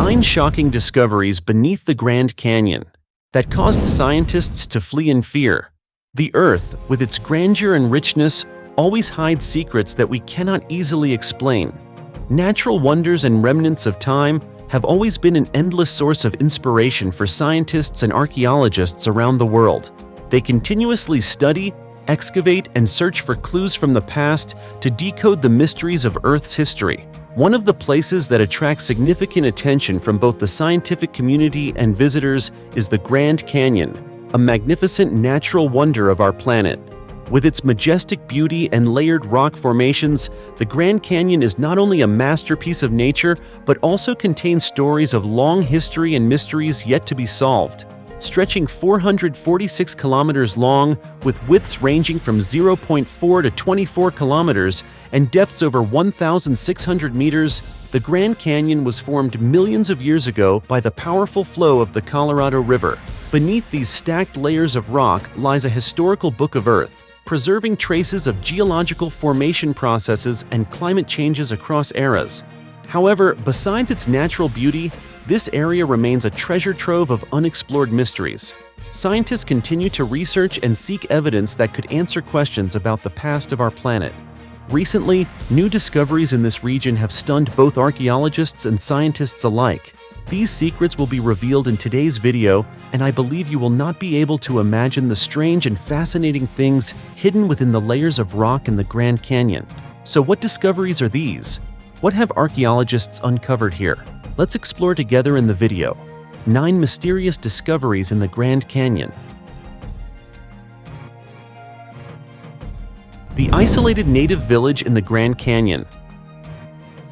9 shocking discoveries beneath the Grand Canyon that caused scientists to flee in fear. The Earth, with its grandeur and richness, always hides secrets that we cannot easily explain. Natural wonders and remnants of time have always been an endless source of inspiration for scientists and archaeologists around the world. They continuously study, excavate, and search for clues from the past to decode the mysteries of Earth's history. One of the places that attracts significant attention from both the scientific community and visitors is the Grand Canyon, a magnificent natural wonder of our planet. With its majestic beauty and layered rock formations, the Grand Canyon is not only a masterpiece of nature, but also contains stories of long history and mysteries yet to be solved. Stretching 446 kilometers long, with widths ranging from 0.4 to 24 kilometers and depths over 1,600 meters, the Grand Canyon was formed millions of years ago by the powerful flow of the Colorado River. Beneath these stacked layers of rock lies a historical book of Earth, preserving traces of geological formation processes and climate changes across eras. However, besides its natural beauty, this area remains a treasure trove of unexplored mysteries. Scientists continue to research and seek evidence that could answer questions about the past of our planet. Recently, new discoveries in this region have stunned both archaeologists and scientists alike. These secrets will be revealed in today's video, and I believe you will not be able to imagine the strange and fascinating things hidden within the layers of rock in the Grand Canyon. So what discoveries are these? What have archaeologists uncovered here? Let's explore together in the video. 9 mysterious discoveries in the Grand Canyon. The isolated native village in the Grand Canyon.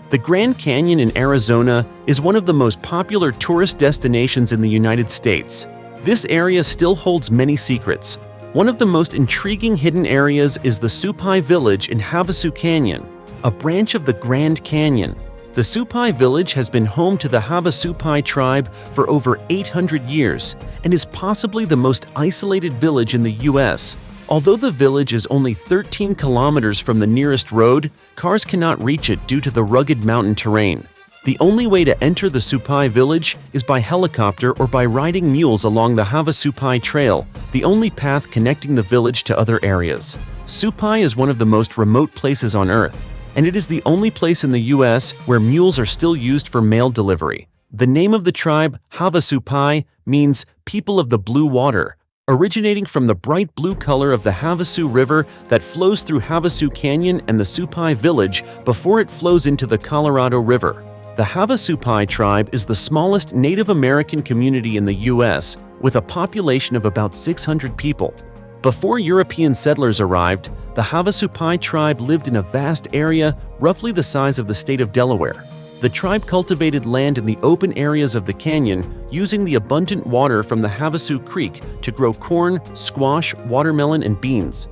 The Grand Canyon in Arizona is one of the most popular tourist destinations in the United States. This area still holds many secrets. One of the most intriguing hidden areas is the Supai Village in Havasu Canyon, a branch of the Grand Canyon. The Supai Village has been home to the Havasupai tribe for over 800 years and is possibly the most isolated village in the U.S. Although the village is only 13 kilometers from the nearest road, cars cannot reach it due to the rugged mountain terrain. The only way to enter the Supai village is by helicopter or by riding mules along the Havasupai Trail, the only path connecting the village to other areas. Supai is one of the most remote places on Earth, and it is the only place in the U.S. where mules are still used for mail delivery. The name of the tribe, Havasupai, means people of the blue water, originating from the bright blue color of the Havasu River that flows through Havasu Canyon and the Supai village before it flows into the Colorado River. The Havasupai tribe is the smallest Native American community in the U.S., with a population of about 600 people. Before European settlers arrived, the Havasupai tribe lived in a vast area roughly the size of the state of Delaware. The tribe cultivated land in the open areas of the canyon, using the abundant water from the Havasu Creek to grow corn, squash, watermelon, and beans.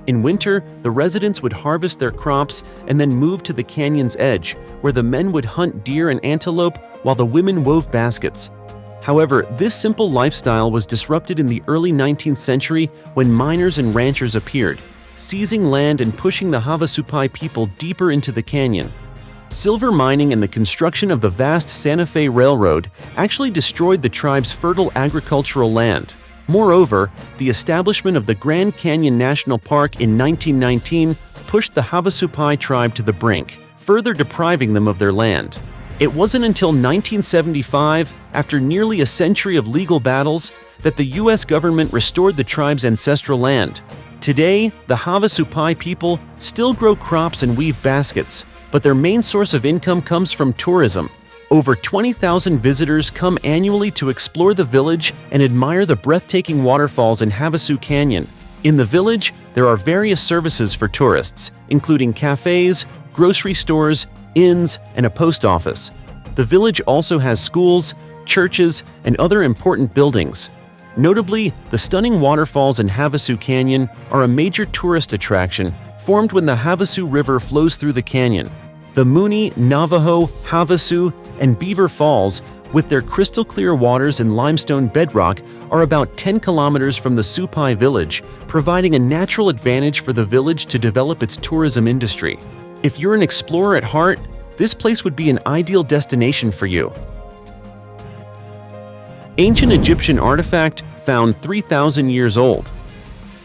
In winter, the residents would harvest their crops and then move to the canyon's edge, where the men would hunt deer and antelope while the women wove baskets. However, this simple lifestyle was disrupted in the early 19th century when miners and ranchers appeared, seizing land and pushing the Havasupai people deeper into the canyon. Silver mining and the construction of the vast Santa Fe Railroad actually destroyed the tribe's fertile agricultural land. Moreover, the establishment of the Grand Canyon National Park in 1919 pushed the Havasupai tribe to the brink, further depriving them of their land. It wasn't until 1975, after nearly a century of legal battles, that the U.S. government restored the tribe's ancestral land. Today, the Havasupai people still grow crops and weave baskets, but their main source of income comes from tourism. Over 20,000 visitors come annually to explore the village and admire the breathtaking waterfalls in Havasu Canyon. In the village, there are various services for tourists, including cafes, grocery stores, inns, and a post office. The village also has schools, churches, and other important buildings. Notably, the stunning waterfalls in Havasu Canyon are a major tourist attraction, formed when the Havasu River flows through the canyon. The Mooney, Navajo, Havasu, and Beaver Falls, with their crystal-clear waters and limestone bedrock, are about 10 kilometers from the Supai village, providing a natural advantage for the village to develop its tourism industry. If you're an explorer at heart, this place would be an ideal destination for you. Ancient Egyptian artifact found 3,000 years old.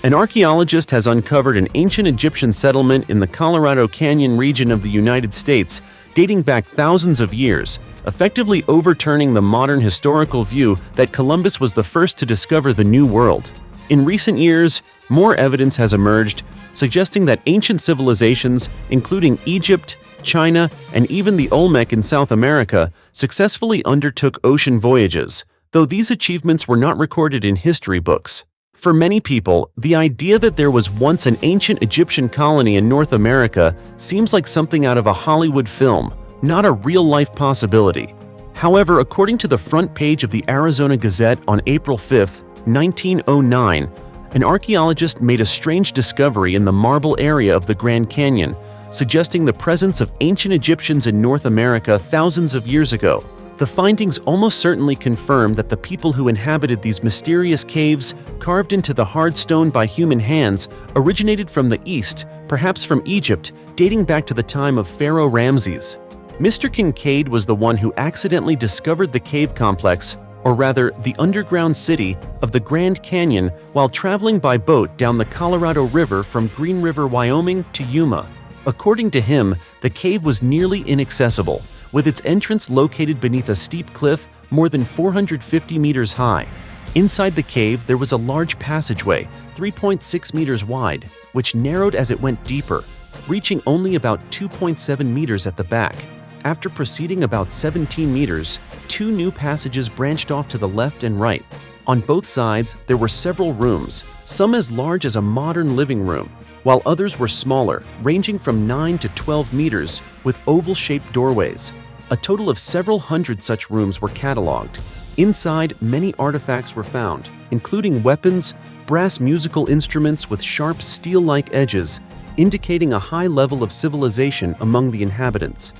An archaeologist has uncovered an ancient Egyptian settlement in the Colorado Canyon region of the United States, dating back thousands of years, effectively overturning the modern historical view that Columbus was the first to discover the New World. In recent years, more evidence has emerged, suggesting that ancient civilizations, including Egypt, China, and even the Olmec in South America, successfully undertook ocean voyages, though these achievements were not recorded in history books. For many people, the idea that there was once an ancient Egyptian colony in North America seems like something out of a Hollywood film, not a real-life possibility. However, according to the front page of the Arizona Gazette on April 5, 1909, an archaeologist made a strange discovery in the marble area of the Grand Canyon, suggesting the presence of ancient Egyptians in North America thousands of years ago. The findings almost certainly confirm that the people who inhabited these mysterious caves, carved into the hard stone by human hands, originated from the east, perhaps from Egypt, dating back to the time of Pharaoh Ramses. Mr. Kincaid was the one who accidentally discovered the cave complex, or rather, the underground city of the Grand Canyon, while traveling by boat down the Colorado River from Green River, Wyoming to Yuma. According to him, the cave was nearly inaccessible, with its entrance located beneath a steep cliff more than 450 meters high. Inside the cave, there was a large passageway, 3.6 meters wide, which narrowed as it went deeper, reaching only about 2.7 meters at the back. After proceeding about 17 meters, two new passages branched off to the left and right. On both sides, there were several rooms, some as large as a modern living room, while others were smaller, ranging from 9 to 12 meters, with oval-shaped doorways. A total of several hundred such rooms were cataloged. Inside, many artifacts were found, including weapons, brass musical instruments with sharp steel-like edges, indicating a high level of civilization among the inhabitants.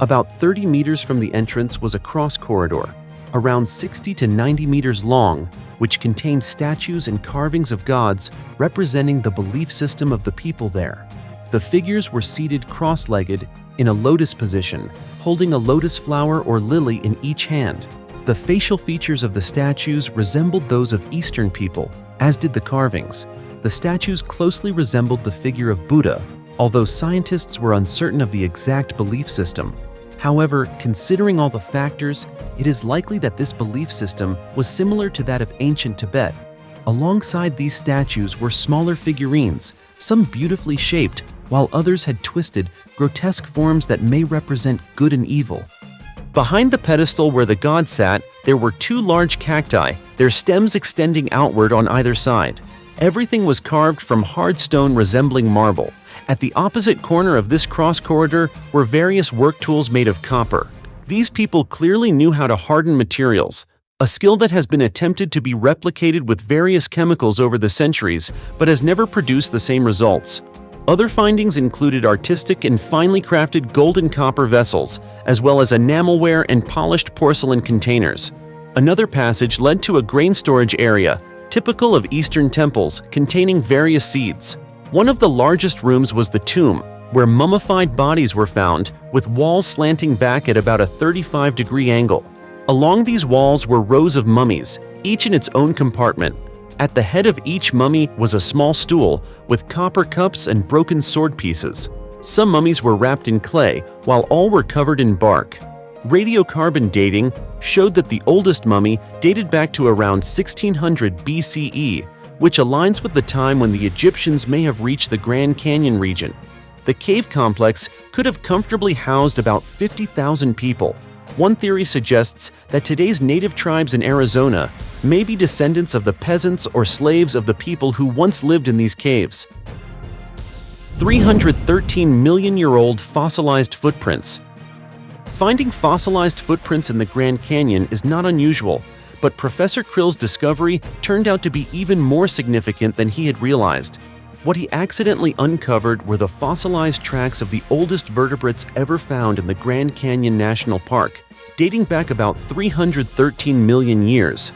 About 30 meters from the entrance was a cross corridor, around 60 to 90 meters long, which contained statues and carvings of gods representing the belief system of the people there. The figures were seated cross-legged in a lotus position, holding a lotus flower or lily in each hand. The facial features of the statues resembled those of Eastern people, as did the carvings. The statues closely resembled the figure of Buddha, although scientists were uncertain of the exact belief system. However, considering all the factors, it is likely that this belief system was similar to that of ancient Tibet. Alongside these statues were smaller figurines, some beautifully shaped, while others had twisted, grotesque forms that may represent good and evil. Behind the pedestal where the god sat, there were two large cacti, their stems extending outward on either side. Everything was carved from hard stone resembling marble. At the opposite corner of this cross corridor were various work tools made of copper. These people clearly knew how to harden materials, a skill that has been attempted to be replicated with various chemicals over the centuries, but has never produced the same results. Other findings included artistic and finely crafted gold and copper vessels, as well as enamelware and polished porcelain containers. Another passage led to a grain storage area, typical of Eastern temples, containing various seeds. One of the largest rooms was the tomb, where mummified bodies were found, with walls slanting back at about a 35-degree angle. Along these walls were rows of mummies, each in its own compartment. At the head of each mummy was a small stool, with copper cups and broken sword pieces. Some mummies were wrapped in clay, while all were covered in bark. Radiocarbon dating showed that the oldest mummy dated back to around 1600 BCE, which aligns with the time when the Egyptians may have reached the Grand Canyon region. The cave complex could have comfortably housed about 50,000 people. One theory suggests that today's native tribes in Arizona may be descendants of the peasants or slaves of the people who once lived in these caves. 313-million-year-old fossilized footprints. Finding fossilized footprints in the Grand Canyon is not unusual, but Professor Krill's discovery turned out to be even more significant than he had realized. What he accidentally uncovered were the fossilized tracks of the oldest vertebrates ever found in the Grand Canyon National Park, dating back about 313 million years.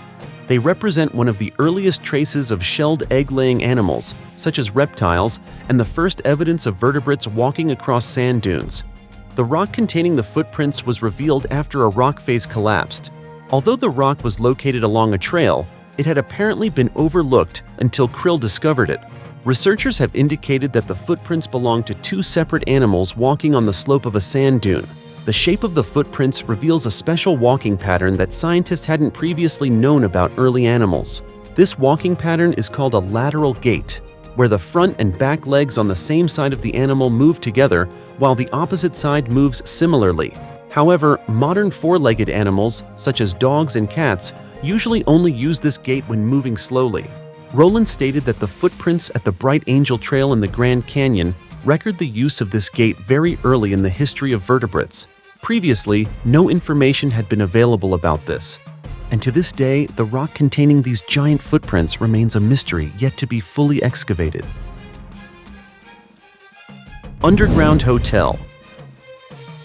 They represent one of the earliest traces of shelled egg-laying animals, such as reptiles, and the first evidence of vertebrates walking across sand dunes. The rock containing the footprints was revealed after a rock face collapsed. Although the rock was located along a trail, it had apparently been overlooked until krill discovered it. Researchers have indicated that the footprints belong to two separate animals walking on the slope of a sand dune. The shape of the footprints reveals a special walking pattern that scientists hadn't previously known about early animals. This walking pattern is called a lateral gait, where the front and back legs on the same side of the animal move together while the opposite side moves similarly. However, modern four-legged animals, such as dogs and cats, usually only use this gait when moving slowly. Rowland stated that the footprints at the Bright Angel Trail in the Grand Canyon record the use of this gait very early in the history of vertebrates. Previously, no information had been available about this. And to this day, the rock containing these giant footprints remains a mystery yet to be fully excavated. Underground Hotel.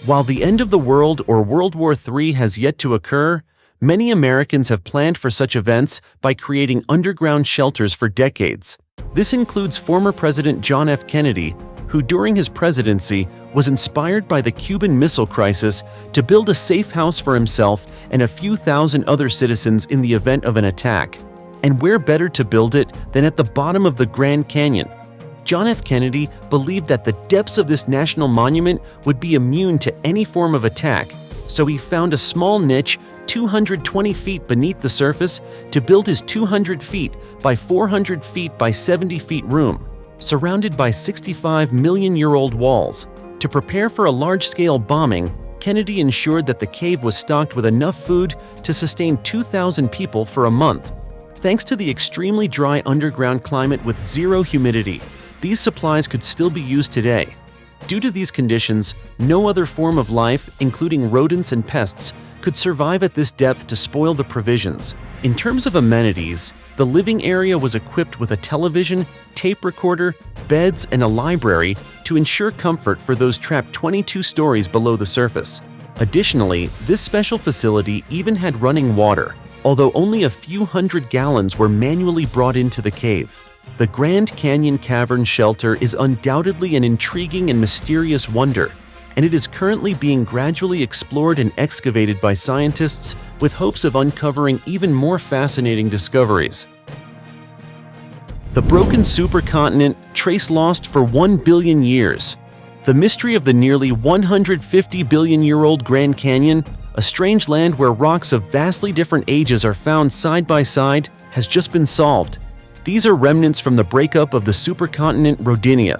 While the end of the world or World War III has yet to occur, many Americans have planned for such events by creating underground shelters for decades. This includes former President John F. Kennedy, who during his presidency was inspired by the Cuban Missile Crisis to build a safe house for himself and a few thousand other citizens in the event of an attack. And where better to build it than at the bottom of the Grand Canyon? John F. Kennedy believed that the depths of this national monument would be immune to any form of attack, so he found a small niche 220 feet beneath the surface to build his 200 feet by 400 feet by 70 feet room, surrounded by 65-million-year-old walls. To prepare for a large-scale bombing, Kennedy ensured that the cave was stocked with enough food to sustain 2,000 people for a month. Thanks to the extremely dry underground climate with zero humidity, these supplies could still be used today. Due to these conditions, no other form of life, including rodents and pests, could survive at this depth to spoil the provisions. In terms of amenities, the living area was equipped with a television, tape recorder, beds, and a library to ensure comfort for those trapped 22 stories below the surface. Additionally, this special facility even had running water, although only a few hundred gallons were manually brought into the cave. The Grand Canyon Cavern Shelter is undoubtedly an intriguing and mysterious wonder, and it is currently being gradually explored and excavated by scientists with hopes of uncovering even more fascinating discoveries. The broken supercontinent, trace lost for 1 billion years. The mystery of the nearly 150 billion-year-old Grand Canyon, a strange land where rocks of vastly different ages are found side by side, has just been solved. These are remnants from the breakup of the supercontinent Rodinia.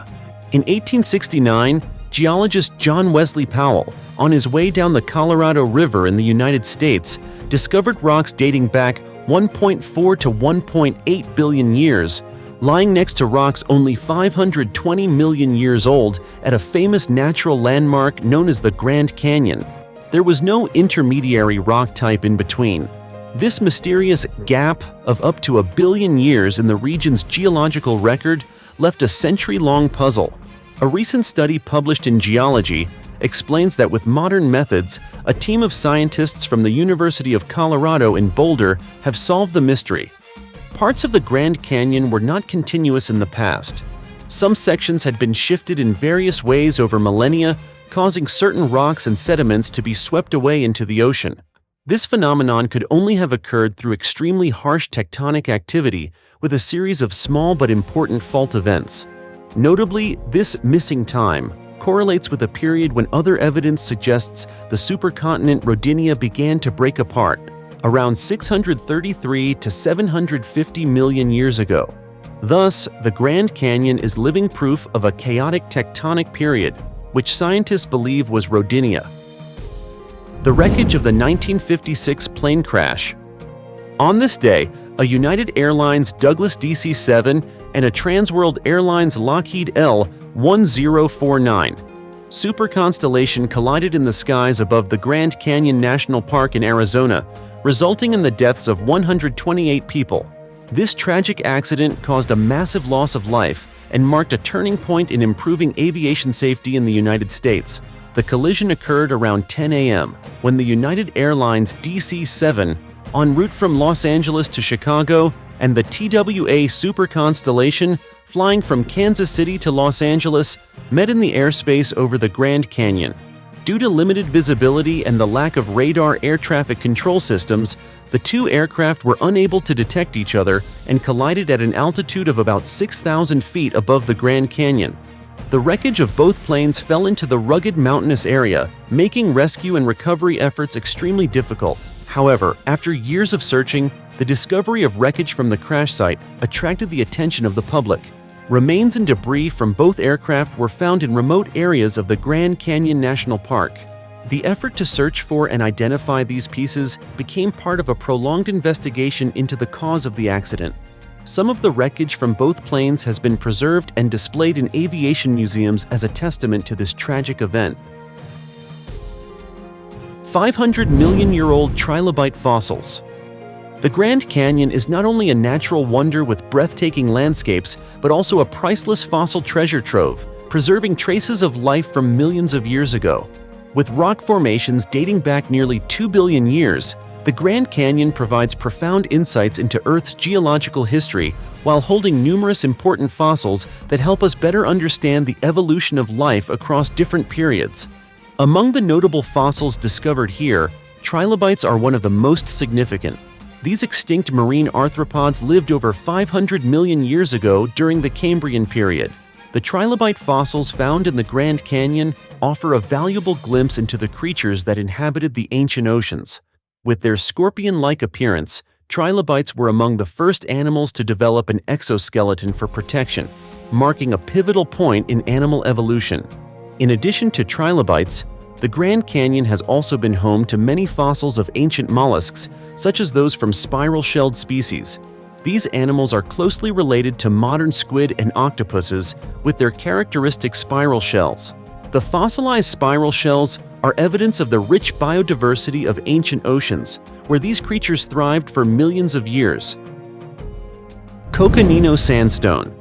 In 1869, geologist John Wesley Powell, on his way down the Colorado River in the United States, discovered rocks dating back 1.4 to 1.8 billion years, lying next to rocks only 520 million years old at a famous natural landmark known as the Grand Canyon. There was no intermediary rock type in between. This mysterious gap of up to 1 billion years in the region's geological record left a century-long puzzle. A recent study published in Geology explains that with modern methods, a team of scientists from the University of Colorado in Boulder have solved the mystery. Parts of the Grand Canyon were not continuous in the past. Some sections had been shifted in various ways over millennia, causing certain rocks and sediments to be swept away into the ocean. This phenomenon could only have occurred through extremely harsh tectonic activity with a series of small but important fault events. Notably, this missing time correlates with a period when other evidence suggests the supercontinent Rodinia began to break apart, around 633 to 750 million years ago. Thus, the Grand Canyon is living proof of a chaotic tectonic period, which scientists believe was Rodinia. The wreckage of the 1956 plane crash. On this day, a United Airlines Douglas DC-7 and a Transworld Airlines Lockheed L-1049 super constellation collided in the skies above the Grand Canyon National Park in Arizona, resulting in the deaths of 128 people. This tragic accident caused a massive loss of life and marked a turning point in improving aviation safety in the United States. The collision occurred around 10 a.m. when the United Airlines DC-7, en route from Los Angeles to Chicago, and the TWA Super Constellation, flying from Kansas City to Los Angeles, met in the airspace over the Grand Canyon. Due Due to limited visibility and the lack of radar air traffic control systems, the two aircraft were unable to detect each other and collided at an altitude of about 6,000 feet above the Grand Canyon. The wreckage of both planes fell into the rugged mountainous area, making rescue and recovery efforts extremely difficult. However, after years of searching, the discovery of wreckage from the crash site attracted the attention of the public. Remains and debris from both aircraft were found in remote areas of the Grand Canyon National Park. The effort to search for and identify these pieces became part of a prolonged investigation into the cause of the accident. Some of the wreckage from both planes has been preserved and displayed in aviation museums as a testament to this tragic event. 500-million-year-old Trilobite fossils. The Grand Canyon is not only a natural wonder with breathtaking landscapes, but also a priceless fossil treasure trove, preserving traces of life from millions of years ago. With rock formations dating back nearly 2 billion years, the Grand Canyon provides profound insights into Earth's geological history while holding numerous important fossils that help us better understand the evolution of life across different periods. Among the notable fossils discovered here, trilobites are one of the most significant. These extinct marine arthropods lived over 500 million years ago during the Cambrian period. The trilobite fossils found in the Grand Canyon offer a valuable glimpse into the creatures that inhabited the ancient oceans. With their scorpion-like appearance, trilobites were among the first animals to develop an exoskeleton for protection, marking a pivotal point in animal evolution. In addition to trilobites, the Grand Canyon has also been home to many fossils of ancient mollusks, such as those from spiral-shelled species. These animals are closely related to modern squid and octopuses with their characteristic spiral shells. The fossilized spiral shells are evidence of the rich biodiversity of ancient oceans, where these creatures thrived for millions of years. Coconino Sandstone.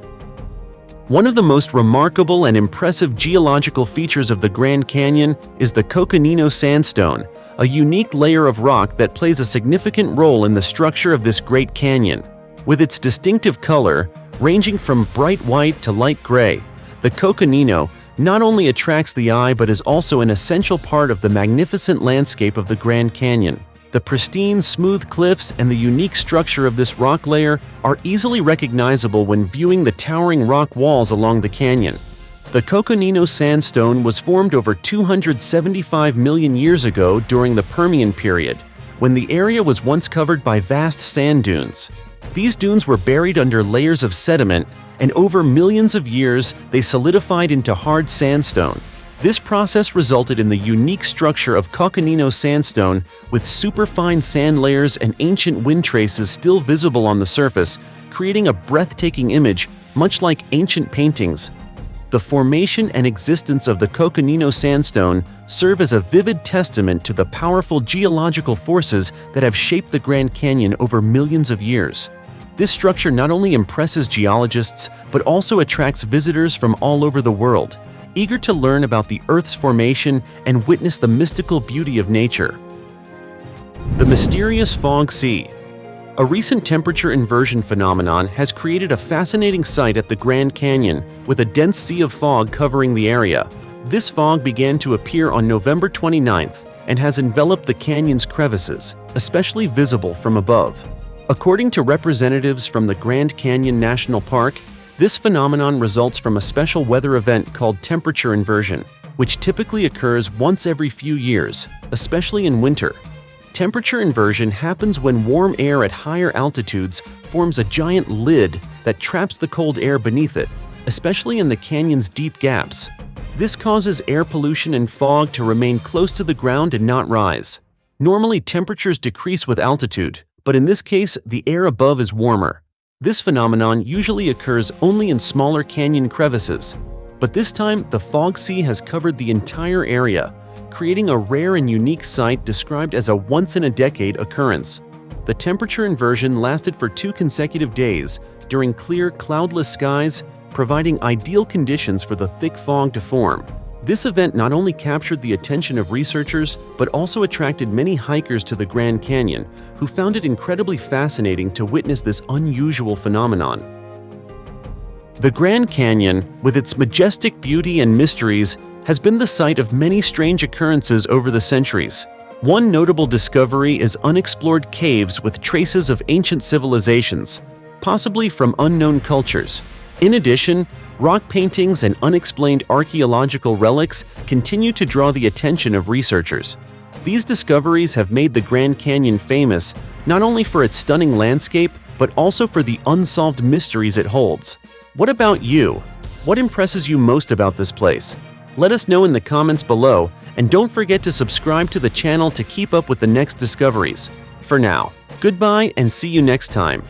One of the most remarkable and impressive geological features of the Grand Canyon is the Coconino Sandstone, a unique layer of rock that plays a significant role in the structure of this great canyon. With its distinctive color, ranging from bright white to light gray, the Coconino not only attracts the eye but is also an essential part of the magnificent landscape of the Grand Canyon. The pristine, smooth cliffs and the unique structure of this rock layer are easily recognizable when viewing the towering rock walls along the canyon. The Coconino Sandstone was formed over 275 million years ago during the Permian period, when the area was once covered by vast sand dunes. These dunes were buried under layers of sediment, and over millions of years they solidified into hard sandstone. This process resulted in the unique structure of Coconino Sandstone, with superfine sand layers and ancient wind traces still visible on the surface, creating a breathtaking image, much like ancient paintings. The formation and existence of the Coconino Sandstone serve as a vivid testament to the powerful geological forces that have shaped the Grand Canyon over millions of years. This structure not only impresses geologists, but also attracts visitors from all over the world, eager to learn about the Earth's formation and witness the mystical beauty of nature. The mysterious fog sea. A recent temperature inversion phenomenon has created a fascinating sight at the Grand Canyon, with a dense sea of fog covering the area. This fog began to appear on November 29th and has enveloped the canyon's crevices, especially visible from above. According to representatives from the Grand Canyon National Park, this phenomenon results from a special weather event called temperature inversion, which typically occurs once every few years, especially in winter. Temperature inversion happens when warm air at higher altitudes forms a giant lid that traps the cold air beneath it, especially in the canyon's deep gaps. This causes air pollution and fog to remain close to the ground and not rise. Normally, temperatures decrease with altitude, but in this case, the air above is warmer. This phenomenon usually occurs only in smaller canyon crevices, but this time the fog sea has covered the entire area, creating a rare and unique sight described as a once-in-a-decade occurrence. The temperature inversion lasted for 2 consecutive days during clear, cloudless skies, providing ideal conditions for the thick fog to form. This event not only captured the attention of researchers, but also attracted many hikers to the Grand Canyon, who found it incredibly fascinating to witness this unusual phenomenon. The Grand Canyon, with its majestic beauty and mysteries, has been the site of many strange occurrences over the centuries. One notable discovery is unexplored caves with traces of ancient civilizations, possibly from unknown cultures. In addition, rock paintings and unexplained archaeological relics continue to draw the attention of researchers. These discoveries have made the Grand Canyon famous not only for its stunning landscape, but also for the unsolved mysteries it holds. What about you? What impresses you most about this place? Let us know in the comments below, and don't forget to subscribe to the channel to keep up with the next discoveries. For now, goodbye and see you next time.